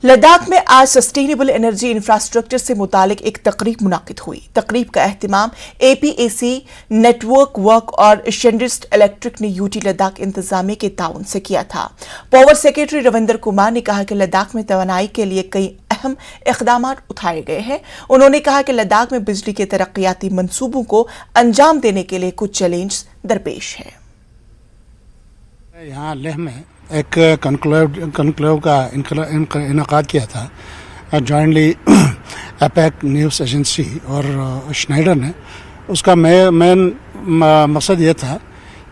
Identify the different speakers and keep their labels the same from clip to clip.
Speaker 1: लद्दाख में आज sustainable energy infrastructure से मुतालिक एक तकरीब मुनाकिद हुई। तकरीब का एहतिमाम APAC नेटवर्क वर्क और शेंडिस्ट इलेक्ट्रिक ने यूटी लद्दाख इंतजामिया के ताउन से किया था। पावर सेक्रेटरी रविंदर कुमार ने कहा कि लद्दाख में तवानाई के लिए कई अहम इक़दाम उठाए गए हैं। उन्होंने कहा कि लद्दाख में बिजली के तरक्याती मंसूबों को अंजाम देने के लिए कुछ चैलेंज दरपेश है।
Speaker 2: यहाँ लेह में एक कॉन्क्लेव का इनकाद किया था जॉइंटली एपेक न्यूज़ एजेंसी और श्नाइडर ने। उसका मेन मकसद ये था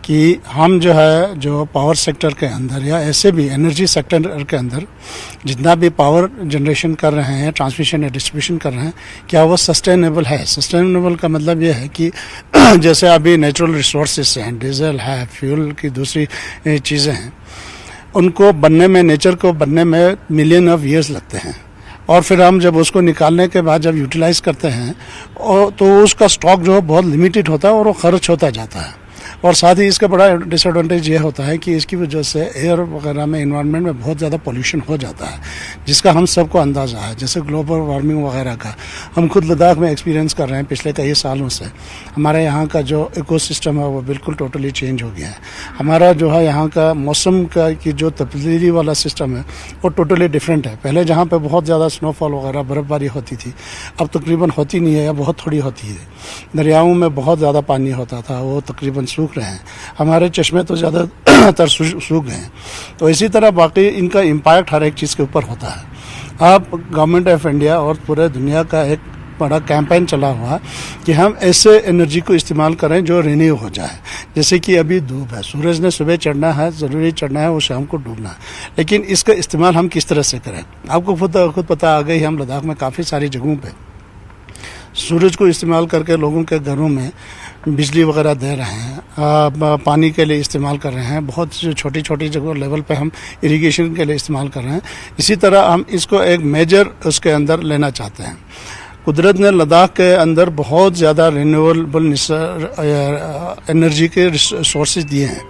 Speaker 2: कि हम जो पावर सेक्टर के अंदर या ऐसे भी एनर्जी सेक्टर के अंदर जितना भी पावर जनरेशन कर रहे हैं, ट्रांसमिशन या डिस्ट्रीब्यूशन कर रहे हैं, क्या वो सस्टेनेबल है। सस्टेनेबल का मतलब ये है कि जैसे अभी नेचुरल रिसोर्सेज हैं, डीजल है, फ्यूल की दूसरी चीज़ें हैं, उनको बनने में, नेचर को बनने में मिलियन ऑफ ईयर्स लगते हैं। और फिर हम जब उसको निकालने के बाद जब यूटिलाइज करते हैं तो उसका स्टॉक जो है बहुत लिमिटेड होता है और वो खर्च होता जाता है। और साथ ही इसका बड़ा डिसएडवांटेज ये होता है कि इसकी वजह से एयर वगैरह में, इन्वायरमेंट में बहुत ज़्यादा पोल्यूशन हो जाता है, जिसका हम सबको अंदाज़ा है। जैसे ग्लोबल वार्मिंग वगैरह का हम खुद लद्दाख में एक्सपीरियंस कर रहे हैं पिछले कई सालों से। हमारे यहाँ का जो इकोसिस्टम है वो बिल्कुल टोटली चेंज हो गया है। हमारा जो है यहाँ का मौसम का की जो तब्दीली वाला सिस्टम है वो टोटली डिफरेंट है। पहले जहाँ पर बहुत ज़्यादा स्नोफॉल वगैरह बर्फ़बारी होती थी, अब तकरीबन होती नहीं है या बहुत थोड़ी होती है। दरियाओं में बहुत ज़्यादा पानी होता था, वो तकरीबन सूख रहे हैं। हमारे चश्मे तो ज़्यादातर सूख गए हैं। तो इसी तरह बाकी इनका इम्पैक्ट हर एक चीज़ के ऊपर होता है। अब गवर्नमेंट ऑफ इंडिया और पूरे दुनिया का एक बड़ा कैंपेन चला हुआ है कि हम ऐसे एनर्जी को इस्तेमाल करें जो रिन्यू हो जाए। जैसे कि अभी धूप है, सूरज ने सुबह चढ़ना है, ज़रूरी चढ़ना है, वो शाम को डूबना है, लेकिन इसका इस्तेमाल हम किस तरह से करें। आपको खुद पता आ गई, हम लद्दाख में काफ़ी सारी जगहों पे सूरज को इस्तेमाल करके लोगों के घरों में बिजली वगैरह दे रहे हैं, पानी के लिए इस्तेमाल कर रहे हैं। बहुत छोटी छोटी जगह लेवल पे हम इरिगेशन के लिए इस्तेमाल कर रहे हैं। इसी तरह हम इसको एक मेजर उसके अंदर लेना चाहते हैं। कुदरत ने लद्दाख के अंदर बहुत ज़्यादा रिन्यूएबल एनर्जी के सोर्सेज दिए हैं।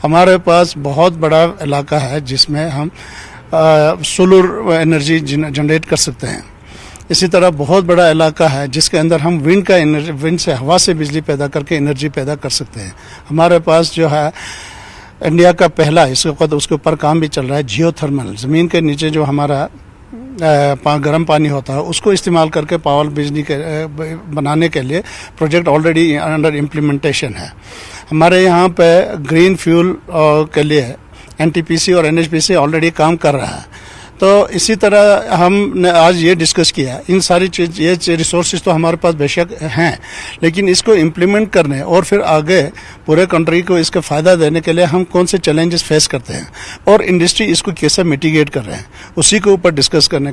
Speaker 2: हमारे पास बहुत बड़ा इलाका है जिसमें हम सोलर एनर्जी जनरेट कर सकते हैं। इसी तरह बहुत बड़ा इलाका है जिसके अंदर हम विंड से, हवा से बिजली पैदा करके एनर्जी पैदा कर सकते हैं। हमारे पास जो है इंडिया का पहला, उसके ऊपर काम भी चल रहा है, जियोथर्मल, ज़मीन के नीचे जो हमारा गर्म पानी होता है उसको इस्तेमाल करके पावर बिजली के बनाने के लिए प्रोजेक्ट ऑलरेडी अंडर इम्प्लीमेंटेशन है। हमारे यहाँ पे ग्रीन फ्यूल के लिए NTPC और NHPC ऑलरेडी काम कर रहा है। तो इसी तरह हमने आज ये डिस्कस किया, इन सारी चीज़, ये रिसोर्सेज तो हमारे पास बेशक हैं, लेकिन इसको इम्प्लीमेंट करने और फिर आगे पूरे कंट्री को इसका फ़ायदा देने के लिए हम कौन से चैलेंजेस फेस करते हैं और इंडस्ट्री इसको कैसे मिटिगेट कर रहे हैं, उसी के ऊपर डिस्कस करने के